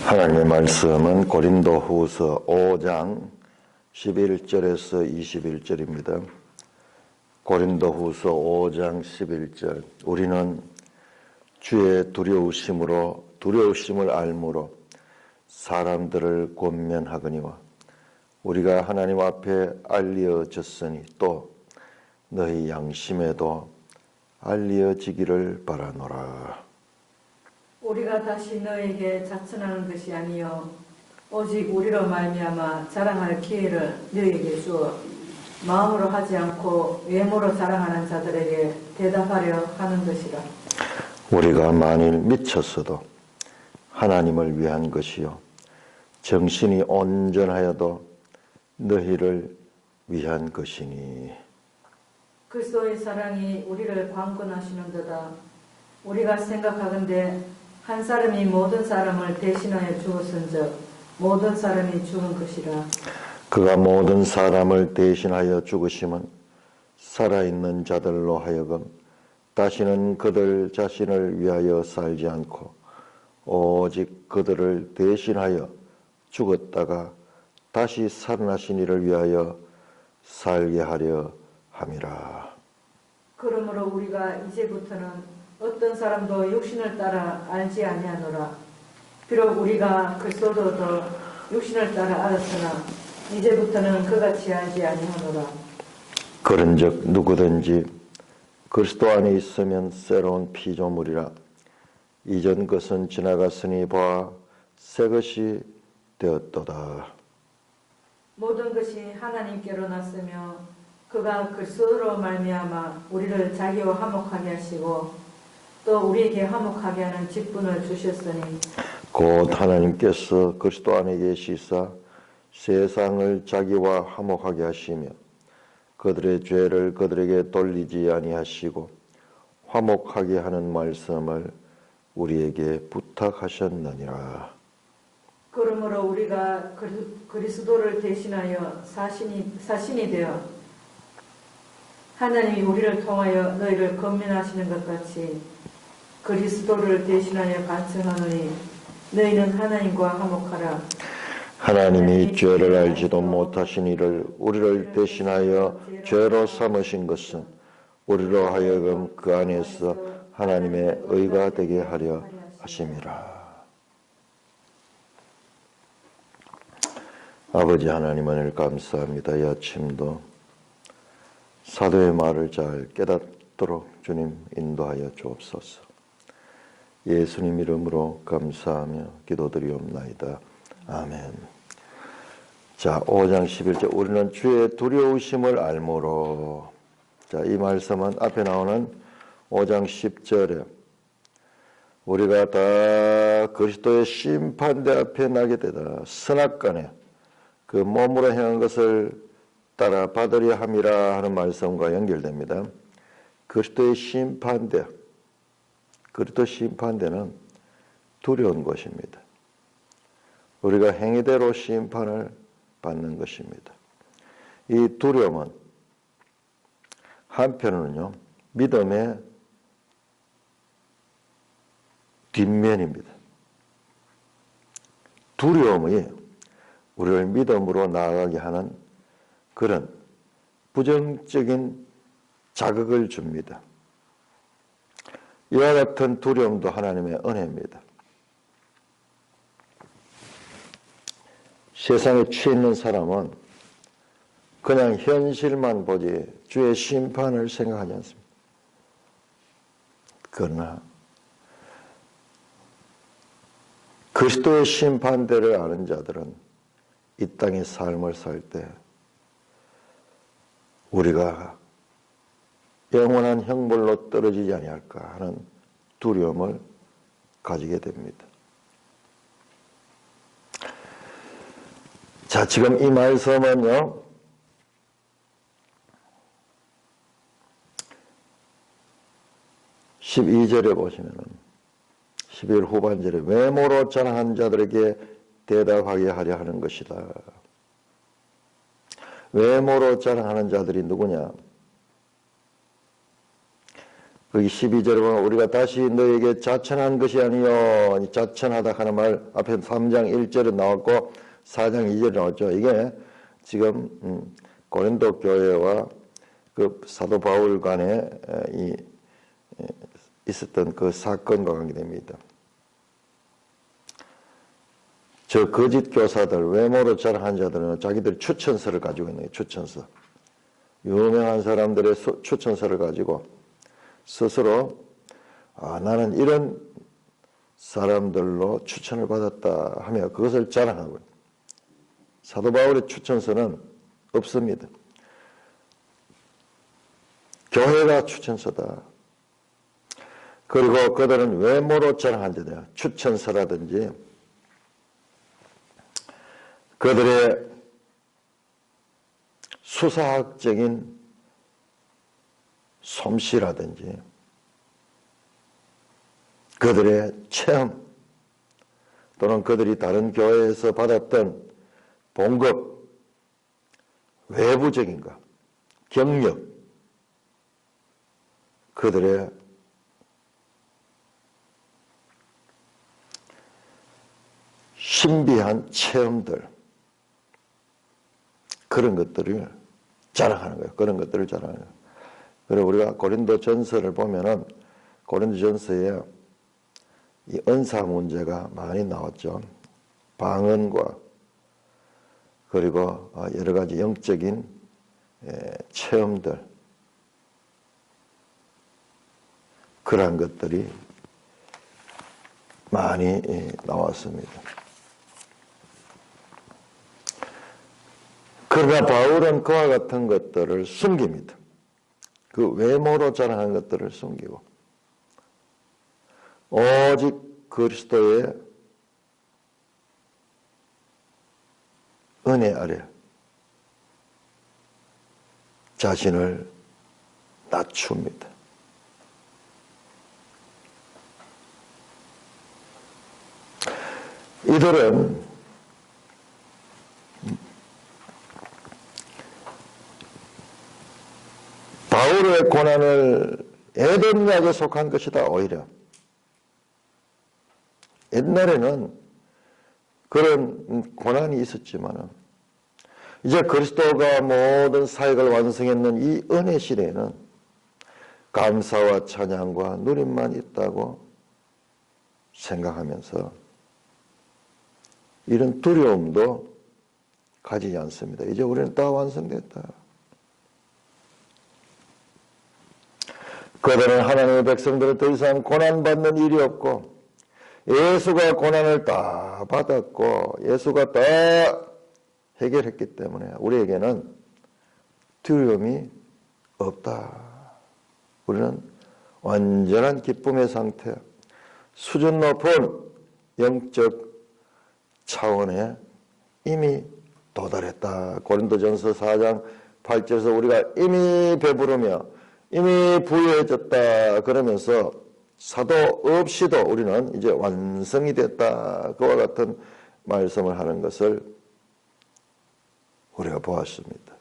하나님의 말씀은 고린도후서 5장 11절에서 21절입니다. 고린도후서 5장 11절. 우리는 주의 두려우심을 알므로 사람들을 권면하거니와 우리가 하나님 앞에 알려졌으니 또 너희 양심에도 알려지기를 바라노라. 우리가 다시 너에게 자천하는 것이 아니요 오직 우리로 말미암아 자랑할 기회를 너에게 주어 마음으로 하지 않고 외모로 자랑하는 자들에게 대답하려 하는 것이라. 우리가 만일 미쳤어도 하나님을 위한 것이요 정신이 온전하여도 너희를 위한 것이니. 그리스도의 사랑이 우리를 강권하시는도다. 우리가 생각하건대 한 사람이 모든 사람을 대신하여 죽었은즉 모든 사람이 죽은 것이라. 그가 모든 사람을 대신하여 죽으심은 살아있는 자들로 하여금 다시는 그들 자신을 위하여 살지 않고 오직 그들을 대신하여 죽었다가 다시 살아나신 이를 위하여 살게 하려 함이라. 그러므로 우리가 이제부터는 어떤 사람도 육신을 따라 알지 아니하노라. 비록 우리가 그리스도도 더 육신을 따라 알았으나 이제부터는 그같이 알지 아니하노라. 그런즉 누구든지 그리스도 안에 있으면 새로운 피조물이라. 이전 것은 지나갔으니 보아 새 것이 되었도다. 모든 것이 하나님께로 났으며 그가 그리스도로 말미암아 우리를 자기와 화목하게 하시고 또 우리에게 화목하게 하는 직분을 주셨으니 곧 하나님께서 그리스도 안에 계시사 세상을 자기와 화목하게 하시며 그들의 죄를 그들에게 돌리지 아니하시고 화목하게 하는 말씀을 우리에게 부탁하셨느니라. 그러므로 우리가 그리스도를 대신하여 사신이 되어 하나님이 우리를 통하여 너희를 권면하시는 것 같이 그리스도를 대신하여 간청하노니 너희는 하나님과 화목하라. 하나님이 죄를 알지도 못하신 이를 우리를 대신하여 죄로 삼으신 것은 우리로 하여금 그 안에서 하나님의 의가 되게 하려 하심이라. 아버지 하나님 은혜를 감사합니다. 이 아침도 사도의 말을 잘 깨닫도록 주님 인도하여 주옵소서. 예수님 이름으로 감사하며 기도드리옵나이다. 아멘. 자, 5장 11절. 우리는 주의 두려우심을 알므로. 자, 이 말씀은 앞에 나오는 5장 10절에 우리가 다 그리스도의 심판대 앞에 나게 되다. 선악간에 그 몸으로 행한 것을 따라 받으려 함이라 하는 말씀과 연결됩니다. 그리스도의 심판대. 그리스도 심판대는 두려운 것입니다. 우리가 행위대로 심판을 받는 것입니다. 이 두려움은 한편으로는요, 믿음의 뒷면입니다. 두려움이 우리를 믿음으로 나아가게 하는 그런 부정적인 자극을 줍니다. 이와 같은 두려움도 하나님의 은혜입니다. 세상에 취해 있는 사람은 그냥 현실만 보지 주의 심판을 생각하지 않습니다. 그러나 그리스도의 심판대를 아는 자들은 이 땅의 삶을 살 때 우리가 영원한 형벌로 떨어지지 아니할까 하는 두려움을 가지게 됩니다. 자, 지금 이 말씀은요, 12절에 보시면은 12절 후반절에 외모로 자랑한 자들에게 대답하게 하려 하는 것이다. 외모로 자랑하는 자들이 누구냐? 거기 12절에 보면 우리가 다시 너에게 자천한 것이 아니요. 자천하다 하는 말 앞에 3장 1절에 나왔고 4장 2절에 나왔죠. 이게 지금 고린도 교회와 그 사도 바울 간에 있었던 그 사건과 관계됩니다. 저 거짓 교사들, 외모로 자랑한 자들은 자기들 추천서를 가지고 있는 거예요. 추천서. 유명한 사람들의 추천서를 가지고 스스로 나는 이런 사람들로 추천을 받았다 하며 그것을 자랑하고요. 사도 바울의 추천서는 없습니다. 교회가 추천서다. 그리고 그들은 외모로 자랑한 자들, 추천서라든지 그들의 수사학적인 솜씨라든지 그들의 체험 또는 그들이 다른 교회에서 받았던 봉급, 외부적인 것, 경력, 그들의 신비한 체험들, 그런 것들을 자랑하는 거예요. 그런 것들을 자랑하는 거예요. 그리고 우리가 고린도 전서를 보면은 고린도 전서에 이 은사 문제가 많이 나왔죠. 방언과 그리고 여러 가지 영적인 체험들, 그러한 것들이 많이 나왔습니다. 그러나 바울은 그와 같은 것들을 숨깁니다. 그 외모로 자랑하는 것들을 숨기고 오직 그리스도의 은혜 아래 자신을 낮춥니다. 이들은 바울의 고난을 에덴약에 속한 것이다. 오히려 옛날에는 그런 고난이 있었지만 이제 그리스도가 모든 사역을 완성했는 이 은혜 시대에는 감사와 찬양과 누림만 있다고 생각하면서 이런 두려움도 가지지 않습니다. 이제 우리는 다 완성됐다. 그들은 하나님의 백성들을 더 이상 고난받는 일이 없고 예수가 고난을 다 받았고 예수가 다 해결했기 때문에 우리에게는 두려움이 없다. 우리는 완전한 기쁨의 상태, 수준 높은 영적 차원에 이미 도달했다. 고린도전서 4장 8절에서 우리가 이미 배부르며 이미 부유해졌다 그러면서 사도 없이도 우리는 이제 완성이 됐다. 그와 같은 말씀을 하는 것을 우리가 보았습니다.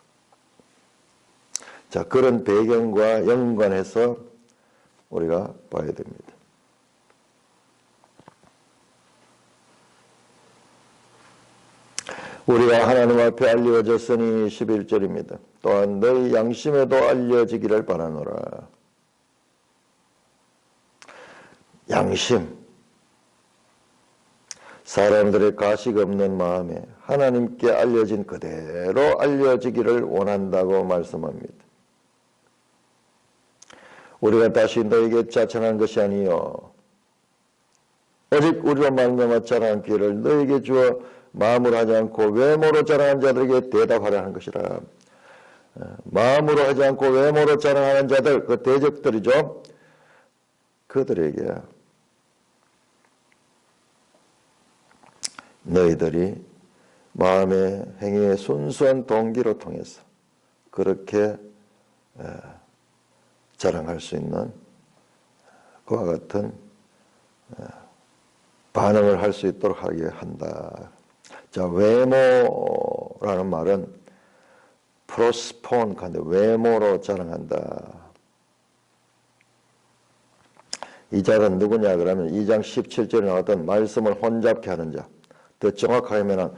자, 그런 배경과 연관해서 우리가 봐야 됩니다. 우리가 하나님 앞에 알려졌으니 11절입니다. 또한 너희 양심에도 알려지기를 바라노라. 양심, 사람들의 가식 없는 마음에 하나님께 알려진 그대로 알려지기를 원한다고 말씀합니다. 우리가 다시 너에게 자천한 것이 아니요 오직 우리로 말미암아 자랑한 기회를 너에게 주어 마음으로 하지 않고 외모로 자랑한 자들에게 대답하라는 것이라. 마음으로 하지 않고 외모로 자랑하는 자들, 그 대적들이죠. 그들에게 너희들이 마음의 행위의 순수한 동기로 통해서 그렇게 자랑할 수 있는 그와 같은 반응을 할 수 있도록 하게 한다. 자, 외모라는 말은 프로스폰, 외모로 자랑한다. 이 자는 누구냐 그러면 2장 17절에 나왔던 말씀을 혼잡케 하는 자. 더 정확하게 하면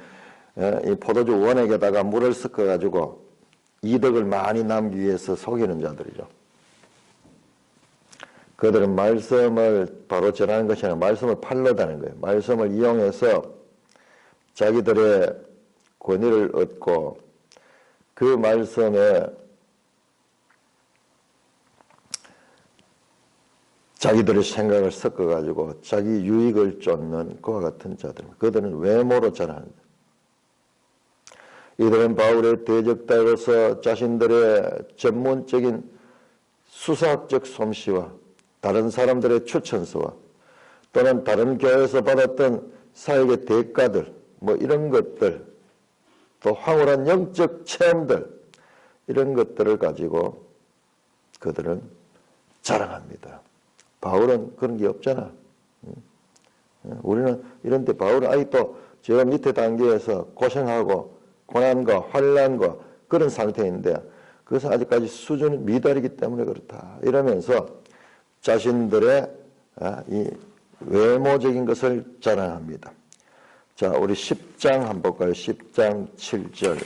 이 포도주 원액에다가 물을 섞어가지고 이득을 많이 남기기 위해서 속이는 자들이죠. 그들은 말씀을 바로 전하는 것이 아니라 말씀을 팔러다는 거예요. 말씀을 이용해서 자기들의 권위를 얻고 그 말씀에 자기들의 생각을 섞어가지고 자기 유익을 쫓는 그와 같은 자들. 그들은 외모로 전하는 이들은 바울의 대적자로서 자신들의 전문적인 수사학적 솜씨와 다른 사람들의 추천서와 또는 다른 교회에서 받았던 사역의 대가들 뭐 이런 것들 또 황홀한 영적 체험들 이런 것들을 가지고 그들은 자랑합니다. 바울은 그런 게 없잖아. 우리는 이런데 바울은 아직도 저 밑에 단계에서 고생하고 고난과 환난과 그런 상태인데 그것은 아직까지 수준이 미달이기 때문에 그렇다. 이러면서 자신들의 이 외모적인 것을 자랑합니다. 자, 우리 10장 한번 볼까요? 10장 7절.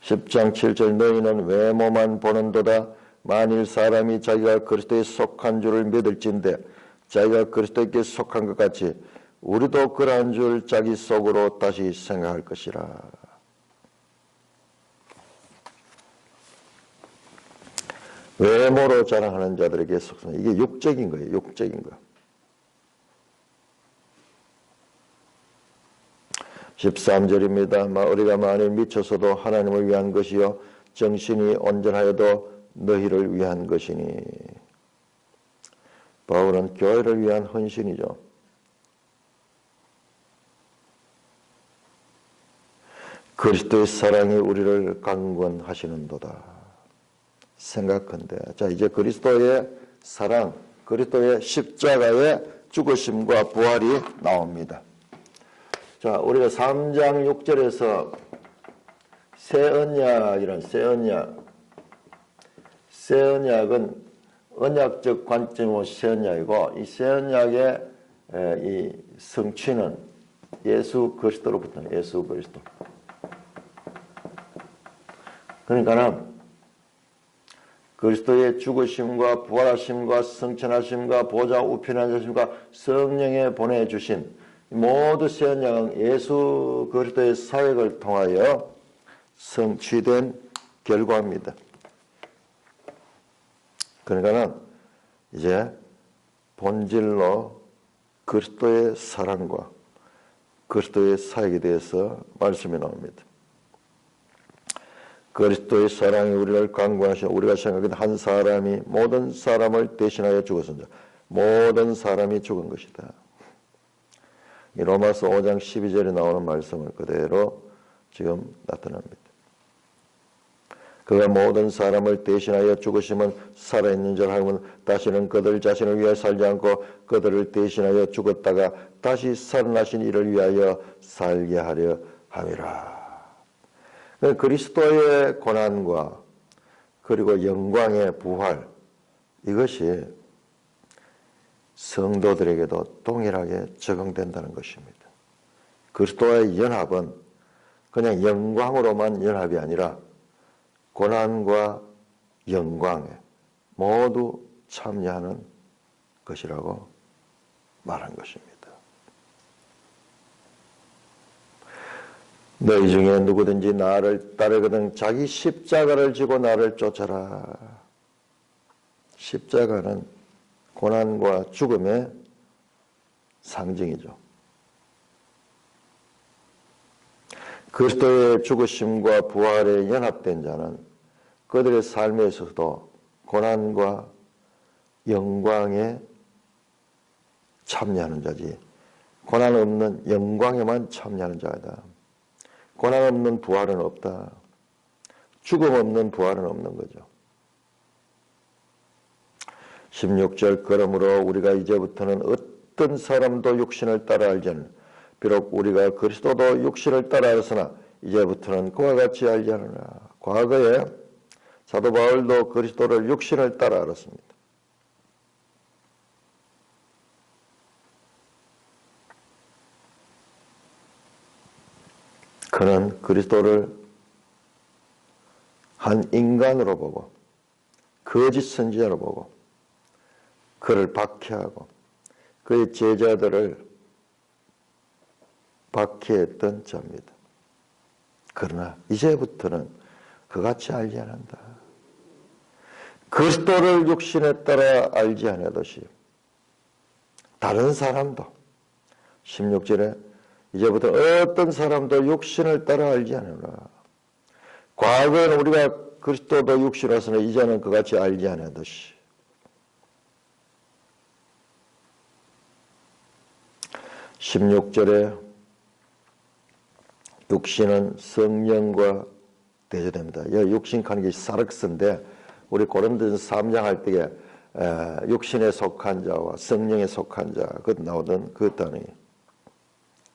10장 7절 너희는 외모만 보는도다. 만일 사람이 자기가 그리스도에 속한 줄을 믿을진대 자기가 그리스도께 속한 것 같이 우리도 그러한 줄 자기 속으로 다시 생각할 것이라. 외모로 자랑하는 자들에게 속성. 이게 육적인 거예요. 육적인 거. 13절입니다. 우리가 만일 미쳐서도 하나님을 위한 것이요 정신이 온전하여도 너희를 위한 것이니. 바울은 교회를 위한 헌신이죠. 그리스도의 사랑이 우리를 강권하시는도다. 생각한데 자 이제 그리스도의 사랑, 그리스도의 십자가의 죽으심과 부활이 나옵니다. 자, 우리가 3장 6절에서 새 언약이란 새 언약은 언약적 관점으로 새 언약이고 이 새 언약의 이 성취는 예수 그리스도로부터 예수 그리스도. 그러니까는 그리스도의 죽으심과 부활하심과 성천하심과 보좌 우편하심과 성령에 보내주신 모두 새 언약은 예수 그리스도의 사역을 통하여 성취된 결과입니다. 그러니까는 이제 본질로 그리스도의 사랑과 그리스도의 사역에 대해서 말씀이 나옵니다. 그리스도의 사랑이 우리를 강구하시오. 우리가 생각하기에 한 사람이 모든 사람을 대신하여 죽었습니다. 모든 사람이 죽은 것이다. 이 로마서 5장 12절에 나오는 말씀을 그대로 지금 나타납니다. 그가 모든 사람을 대신하여 죽으심은 살아있는 줄 알고는 다시는 그들 자신을 위하여 살지 않고 그들을 대신하여 죽었다가 다시 살아나신 이를 위하여 살게 하려 함이라. 그리스도의 고난과 그리고 영광의 부활 이것이 성도들에게도 동일하게 적용된다는 것입니다. 그리스도와의 연합은 그냥 영광으로만 연합이 아니라 고난과 영광에 모두 참여하는 것이라고 말한 것입니다. 너희 중에 누구든지 나를 따르거든 자기 십자가를 지고 나를 쫓아라. 십자가는 고난과 죽음의 상징이죠. 그리스도의 죽으심과 부활에 연합된 자는 그들의 삶에 있어서도 고난과 영광에 참여하는 자지 고난 없는 영광에만 참여하는 자이다. 고난 없는 부활은 없다. 죽음 없는 부활은 없는 거죠. 16절 그러므로 우리가 이제부터는 어떤 사람도 육신을 따라 알지 않는 비록 우리가 그리스도도 육신을 따라 알았으나 이제부터는 그와 같이 알지 않으나 과거에 사도 바울도 그리스도를 육신을 따라 알았습니다. 그는 그리스도를 한 인간으로 보고 거짓 선지자로 보고 그를 박해하고 그의 제자들을 박해했던 자입니다. 그러나 이제부터는 그같이 알지 않는다. 그리스도를 육신에 따라 알지 않았듯이 다른 사람도 16절에 이제부터 어떤 사람도 육신을 따라 알지 않으라. 과거에는 우리가 그리스도도 육신으로서는 이제는 그같이 알지 않았듯이 16절에 육신은 성령과 대조됩니다. 육신하는 게 사륵스인데 우리 고린도전서 3장 할 때에 육신에 속한 자와 성령에 속한 자 그 나오던 그 단어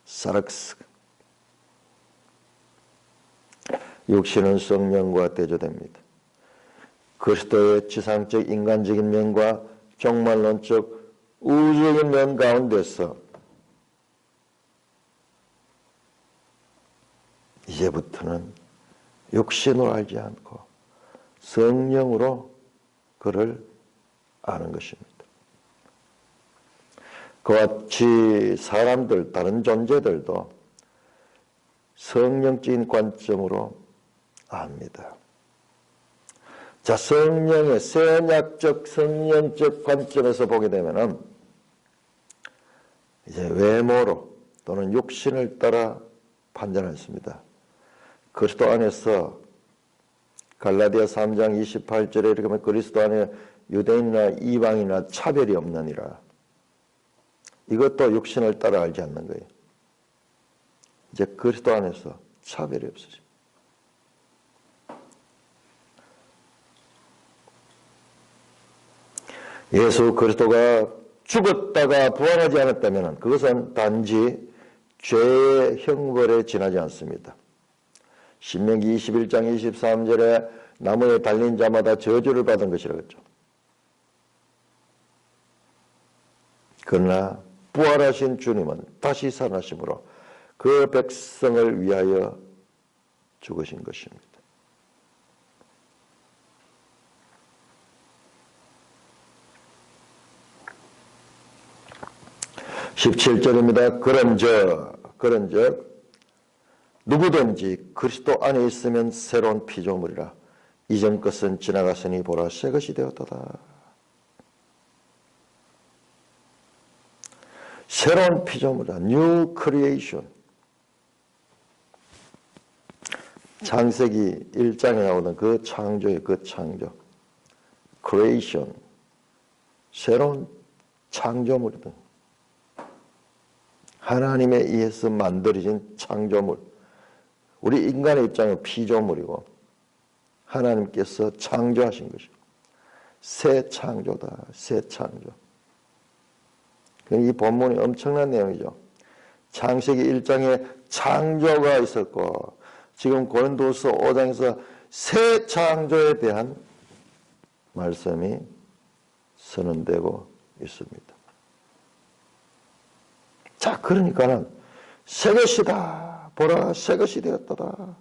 사륵스. 육신은 성령과 대조됩니다. 그리스도의 지상적 인간적인 면과 종말론적 우주적인 면 가운데서 이제부터는 육신으로 알지 않고 성령으로 그를 아는 것입니다. 그와 같이 사람들, 다른 존재들도 성령적인 관점으로 압니다. 자, 성령의 선약적 성령적 관점에서 보게 되면은 이제 외모로 또는 육신을 따라 판단했습니다. 그리스도 안에서 갈라디아 3장 28절에 이렇게 보면 그리스도 안에 유대인이나 이방이나 차별이 없느니라. 이것도 육신을 따라 알지 않는 거예요. 이제 그리스도 안에서 차별이 없어집니다. 예수 그리스도가 죽었다가 부활하지 않았다면 그것은 단지 죄의 형벌에 지나지 않습니다. 신명기 21장 23절에 나무에 달린 자마다 저주를 받은 것이라고 했죠. 그러나 부활하신 주님은 다시 살아나심으로 그 백성을 위하여 죽으신 것입니다. (17절입니다) 그런즉 누구든지 그리스도 안에 있으면 새로운 피조물이라 이전 것은 지나갔으니 보라 새 것이 되었도다. 새로운 피조물이다. New creation. 창세기 1장에 나오는 그 창조의 그 창조. creation. 새로운 창조물이다. 하나님에 의해서 만들어진 창조물. 우리 인간의 입장은 피조물이고 하나님께서 창조하신 것이고 새 창조다. 새 창조. 이 본문이 엄청난 내용이죠. 창세기 1장에 창조가 있었고 지금 고린도서 5장에서 새 창조에 대한 말씀이 선언되고 있습니다. 자, 그러니까는 새 것이다. 보라, 새 것이 되었다.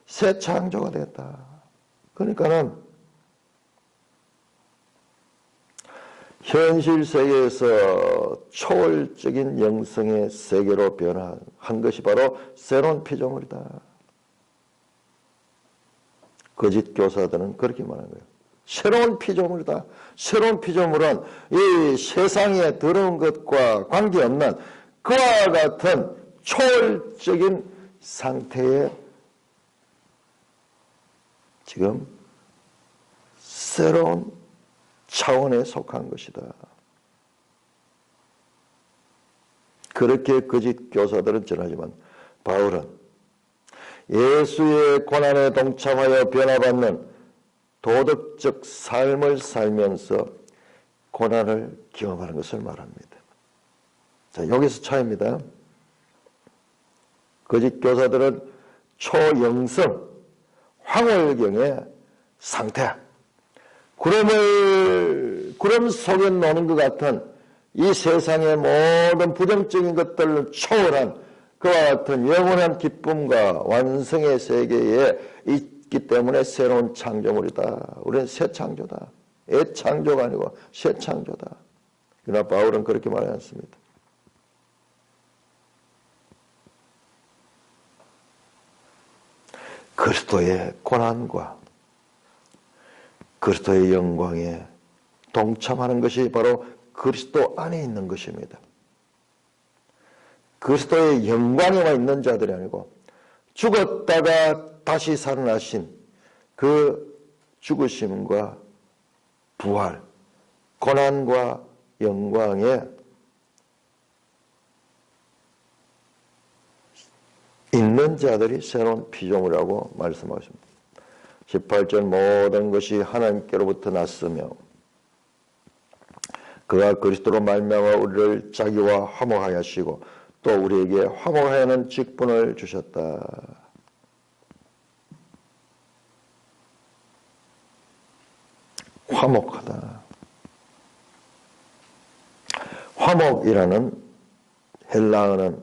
새 창조가 되었다. 그러니까는 현실 세계에서 초월적인 영성의 세계로 변화한 것이 바로 새로운 피조물이다. 거짓 교사들은 그렇게 말하는 거예요. 새로운 피조물이다. 새로운 피조물은 이 세상에 들어온 것과 관계없는 그와 같은 초월적인 상태에 지금 새로운 차원에 속한 것이다. 그렇게 거짓 교사들은 전하지만 바울은 예수의 고난에 동참하여 변화받는 도덕적 삶을 살면서 고난을 경험하는 것을 말합니다. 자, 여기서 차이입니다. 거짓 교사들은 초영성, 황홀경의 상태, 구름 속에 노는 것 같은 이 세상의 모든 부정적인 것들을 초월한 그와 같은 영원한 기쁨과 완성의 세계에 있기 때문에 새로운 창조물이다. 우리는 새 창조다. 애창조가 아니고 새 창조다. 그러나 바울은 그렇게 말하지 않습니다. 그리스도의 고난과 그리스도의 영광에 동참하는 것이 바로 그리스도 안에 있는 것입니다. 그리스도의 영광에만 있는 자들이 아니고 죽었다가 다시 살아나신 그 죽으심과 부활, 고난과 영광에 있는 자들이 새로운 피조물이라고 말씀하십니다. 18절 모든 것이 하나님께로부터 났으며 그가 그리스도로 말미암아 우리를 자기와 화목하게 하시고 또 우리에게 화목하게 하는 직분을 주셨다. 화목하다. 화목이라는 헬라어는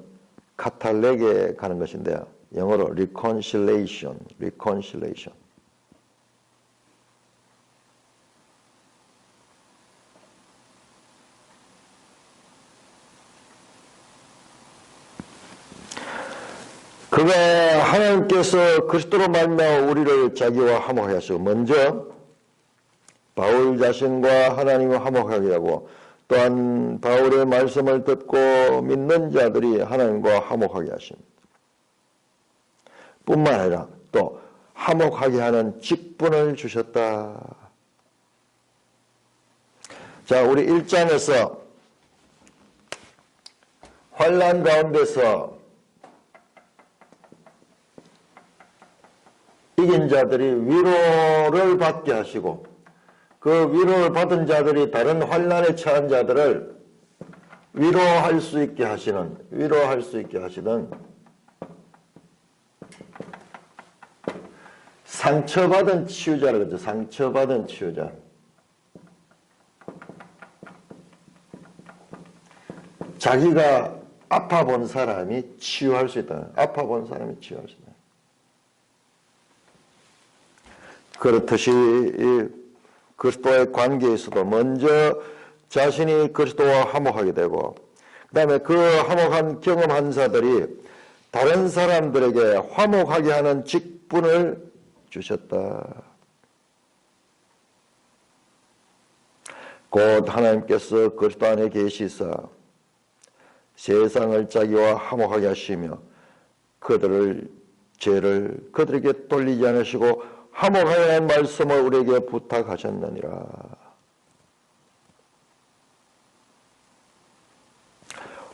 카탈렉에 가는 것인데요. 영어로 reconciliation. 그가 하나님께서 그리스도로 말미암아 우리를 자기와 화목하게 하시고 먼저 바울 자신과 하나님을 화목하게 하고 또한 바울의 말씀을 듣고 믿는 자들이 하나님과 화목하게 하십니다. 뿐만 아니라 또 화목하게 하는 직분을 주셨다. 자, 우리 1장에서 환난 가운데서 이긴 자들이 위로를 받게 하시고 그 위로를 받은 자들이 다른 환난에 처한 자들을 위로할 수 있게 하시는 상처받은 치유자라 그러죠. 상처받은 치유자. 자기가 아파본 사람이 치유할 수 있다. 아파본 사람이 치유할 수 있다. 그렇듯이 이 그리스도의 관계에서도 먼저 자신이 그리스도와 화목하게 되고 그 다음에 그 화목한 경험한 자들이 다른 사람들에게 화목하게 하는 직분을 주셨다. 곧 하나님께서 그리스도 안에 계시사 세상을 자기와 화목하게 하시며 그들을 죄를 그들에게 돌리지 않으시고 화목하게 하는 말씀을 우리에게 부탁하셨느니라.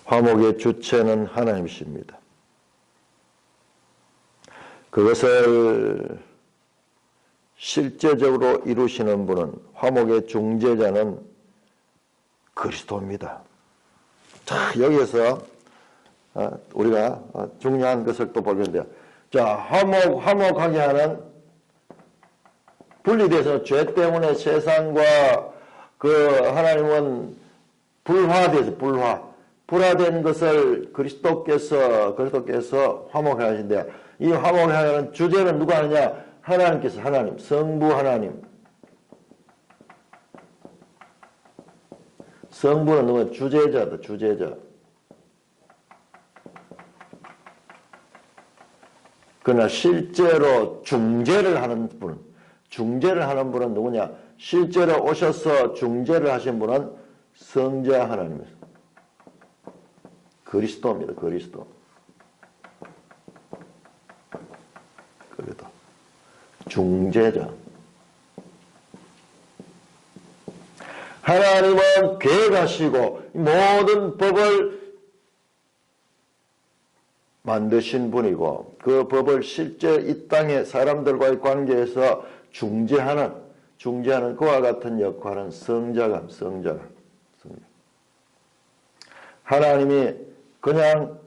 화목의 주체는 하나님이십니다. 그것을 실제적으로 이루시는 분은 화목의 중재자는 그리스도입니다. 자, 여기에서 우리가 중요한 것을 또 보겠는데요. 자, 화목하게 하는 분리돼서 죄 때문에 세상과 그 하나님은 불화된 것을 그리스도께서 화목하게 하신대요. 이 화목하게 하는 주제는 누가 하느냐? 하나님께서 성부 하나님. 성부는 누구? 주제자다, 주제자. 그러나 실제로 중재를 하는 분은 누구냐? 실제로 오셔서 중재를 하신 분은 성자 하나님입니다. 그리스도입니다. 그리스도. 중재자. 하나님은 계획하시고 모든 법을 만드신 분이고 그 법을 실제 이 땅의 사람들과의 관계에서 중재하는 그와 같은 역할은 성자가. 하나님이 그냥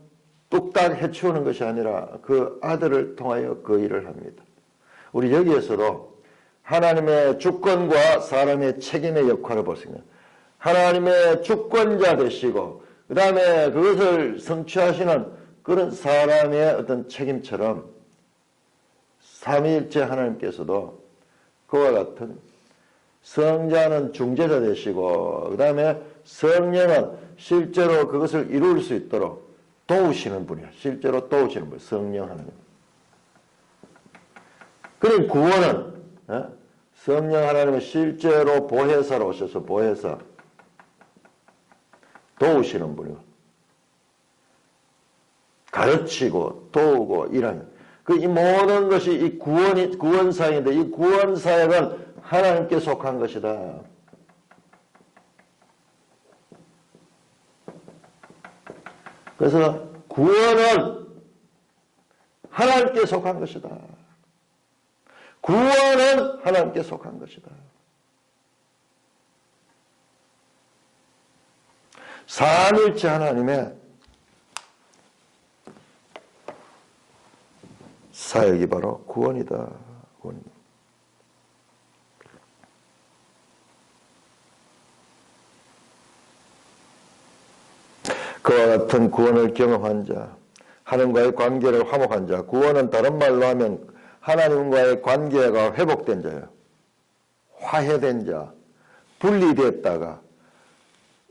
뚝딱 해치우는 것이 아니라 그 아들을 통하여 그 일을 합니다. 우리 여기에서도 하나님의 주권과 사람의 책임의 역할을 볼 수 있는 하나님의 주권자 되시고 그 다음에 그것을 성취하시는 그런 사람의 어떤 책임처럼 삼위일체 하나님께서도 그와 같은 성자는 중재자 되시고 그 다음에 성령은 실제로 그것을 이룰 수 있도록 도우시는 분이야. 실제로 도우시는 분, 성령 하나님. 그런 구원은 성령 하나님은 실제로 보혜사로 오셔서 보혜사 도우시는 분이고 가르치고 도우고 일하는 이 모든 것이 이 구원사역인데 이 구원사역은 하나님께 속한 것이다. 그래서 구원은 하나님께 속한 것이다. 구원은 하나님께 속한 것이다. 삼위일체 하나님의 사역이 바로 구원이다. 구원입니다. 그와 같은 구원을 경험한 자, 하나님과의 관계를 화목한 자, 구원은 다른 말로 하면 하나님과의 관계가 회복된 자예요. 화해된 자, 분리됐다가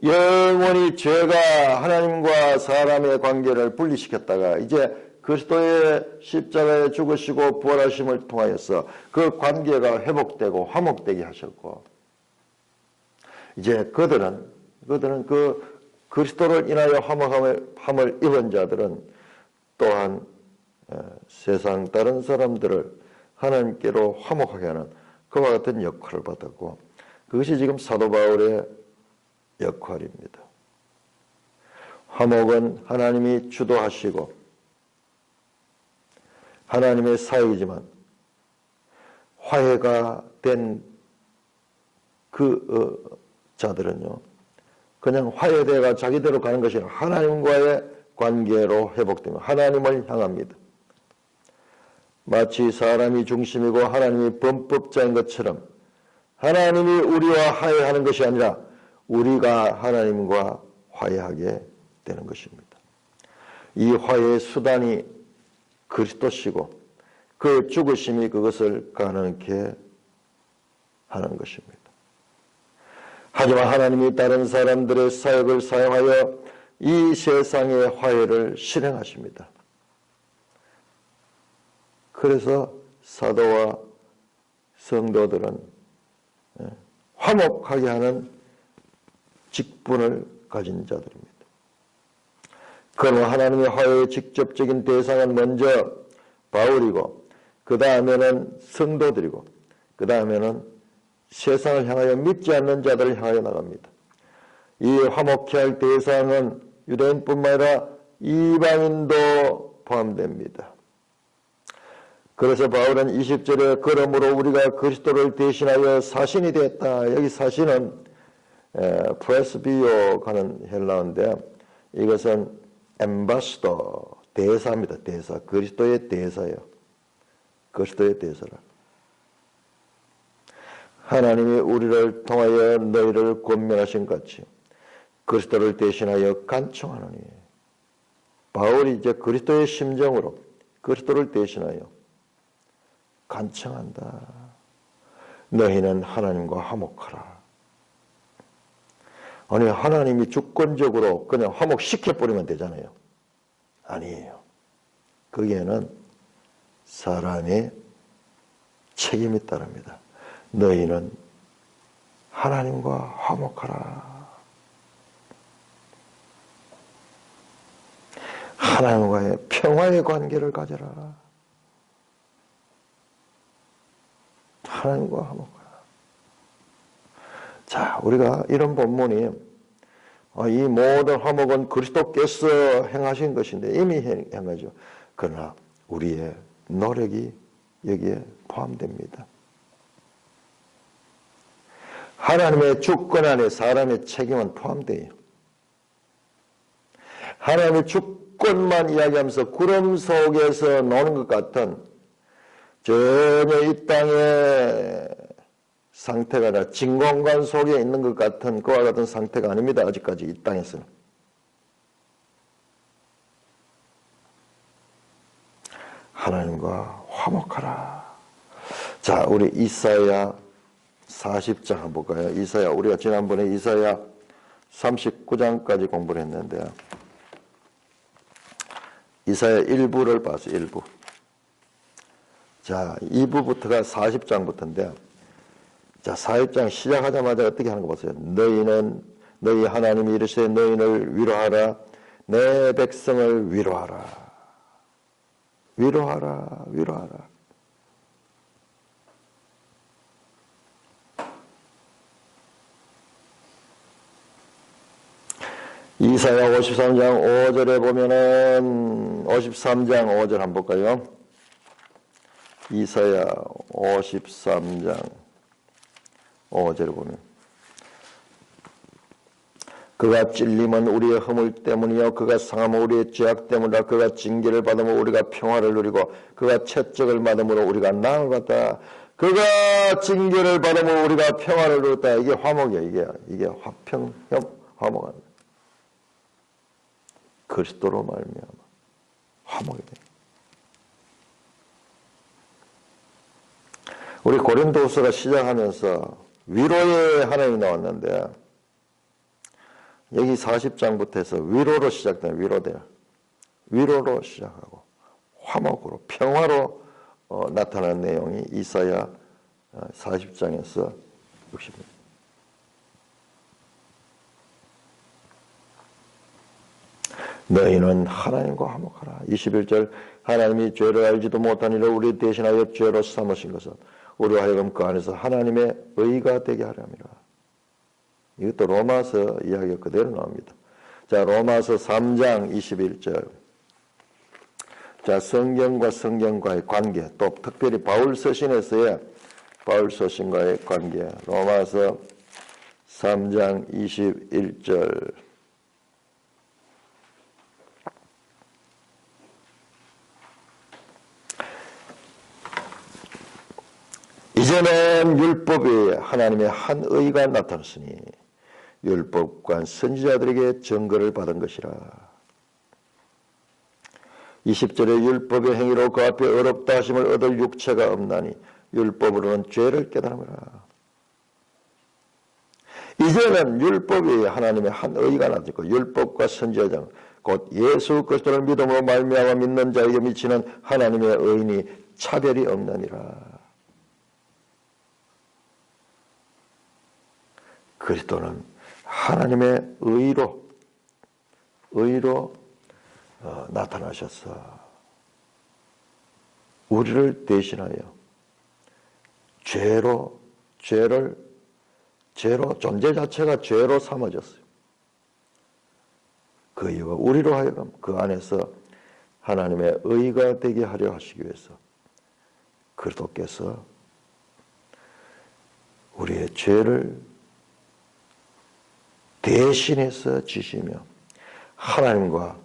영원히 죄가 하나님과 사람의 관계를 분리시켰다가 이제 그리스도의 십자가에 죽으시고 부활하심을 통하여서 그 관계가 회복되고 화목되게 하셨고 이제 그들은 그 그리스도를 인하여 화목함을 입은 자들은 또한 세상 다른 사람들을 하나님께로 화목하게 하는 그와 같은 역할을 받았고 그것이 지금 사도 바울의 역할입니다. 화목은 하나님이 주도하시고 하나님의 사역이지만 화해가 된 그 자들은요 그냥 화해되가 자기대로 가는 것이 아니라 하나님과의 관계로 회복되며 하나님을 향합니다. 마치 사람이 중심이고 하나님이 범법자인 것처럼 하나님이 우리와 화해하는 것이 아니라 우리가 하나님과 화해하게 되는 것입니다. 이 화해의 수단이 그리스도시고 그 죽으심이 그것을 가능케 하는 것입니다. 하지만 하나님이 다른 사람들의 사역을 사용하여 이 세상의 화해를 실행하십니다. 그래서 사도와 성도들은 화목하게 하는 직분을 가진 자들입니다. 그러나 하나님의 화해의 직접적인 대상은 먼저 바울이고 그 다음에는 성도들이고 그 다음에는 세상을 향하여 믿지 않는 자들을 향하여 나갑니다. 이 화목케 할 대상은 유대인뿐만 아니라 이방인도 포함됩니다. 그래서 바울은 20절에 그러므로 우리가 그리스도를 대신하여 사신이 되었다. 여기 사신은 프레스비오 가는 헬라어인데 이것은 엠바스더 대사입니다. 대사. 그리스도의 대사예요. 그리스도의 대사라. 하나님이 우리를 통하여 너희를 권면하신 같이 그리스도를 대신하여 간청하노니 바울이 이제 그리스도의 심정으로 그리스도를 대신하여 간청한다. 너희는 하나님과 화목하라. 아니 하나님이 주권적으로 그냥 화목시켜버리면 되잖아요. 아니에요. 거기에는 사람의 책임이 따릅니다. 너희는 하나님과 화목하라. 하나님과의 평화의 관계를 가져라. 하나님과 화목하라. 자, 우리가 이런 본문이 이 모든 화목은 그리스도께서 행하신 것인데 이미 행하죠. 그러나 우리의 노력이 여기에 포함됩니다. 하나님의 주권 안에 사람의 책임은 포함돼요. 하나님의 주권만 이야기하면서 구름 속에서 노는 것 같은 전혀 이 땅에 상태가 아니라 진공관 속에 있는 것 같은 그와 같은 상태가 아닙니다. 아직까지 이 땅에서는. 하나님과 화목하라. 자, 우리 이사야 40장 한번 볼까요? 이사야, 우리가 지난번에 이사야 39장까지 공부를 했는데요. 이사야 1부를 봤어요. 1부. 자, 2부부터가 40장부터인데, 자, 40장 시작하자마자 어떻게 하는 거 보세요. 너희 하나님이 이르시되 너희를 위로하라. 내 백성을 위로하라. 위로하라. 위로하라. 이사야 53장 5절에 보면은 53장 5절 한번 볼까요? 이사야 53장 5절에 보면 그가 찔림은 우리의 허물 때문이요 그가 상함은 우리의 죄악 때문이라. 그가 징계를 받으면 우리가 평화를 누리고 그가 채찍을 맞음으로 우리가 나음을 받다. 그가 징계를 받으면 우리가 평화를 누렸다. 이게 화목이에요. 이게 화평 화목합니다. 그리스도로 말미암아 화목이 돼. 우리 고린도후서가 시작하면서 위로의 하나님이 나왔는데 여기 40장부터 해서 위로로 시작된 위로돼요. 위로로 시작하고 화목으로 평화로 나타나는 내용이 이사야 40장에서 60장. 너희는 하나님과 화목하라. 21절 하나님이 죄를 알지도 못한 이를 우리 대신하여 죄로 삼으신 것은 우리로 하여금 그 안에서 하나님의 의가 되게 하려 함이라. 이것도 로마서 이야기가 그대로 나옵니다. 자, 로마서 3장 21절. 자, 성경과 성경과의 관계, 또 특별히 바울 서신에서의 바울 서신과의 관계. 로마서 3장 21절. 이제는 율법이 하나님의 한 의가 나타났으니 율법과 선지자들에게 증거를 받은 것이라. 20절에 율법의 행위로 그 앞에 어렵다 하심을 얻을 육체가 없나니 율법으로는 죄를 깨달음이라. 이제는 율법이 하나님의 한 의가 나타났고 율법과 선지자 곧 예수 그리스도를 믿음으로 말미암아 믿는 자에게 미치는 하나님의 의인이 차별이 없느니라. 그리스도는 하나님의 의로 나타나셔서 우리를 대신하여 죄로 존재 자체가 죄로 삼아졌어요. 그 이유가 우리로 하여금 그 안에서 하나님의 의가 되게 하려 하시기 위해서 그리스도께서 우리의 죄를 대신해서 지시며 하나님과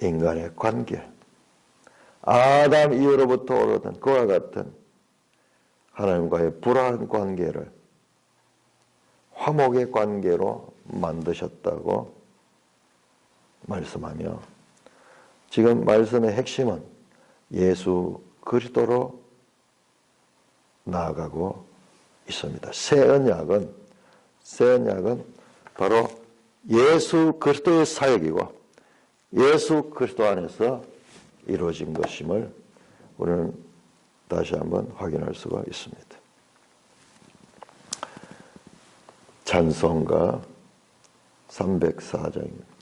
인간의 관계, 아담 이후로부터 오르던 그와 같은 하나님과의 불화한 관계를 화목의 관계로 만드셨다고 말씀하며 지금 말씀의 핵심은 예수 그리스도로 나아가고 있습니다. 새 언약은 바로 예수 그리스도의 사역이고 예수 그리스도 안에서 이루어진 것임을 우리는 다시 한번 확인할 수가 있습니다. 찬송가 304장입니다.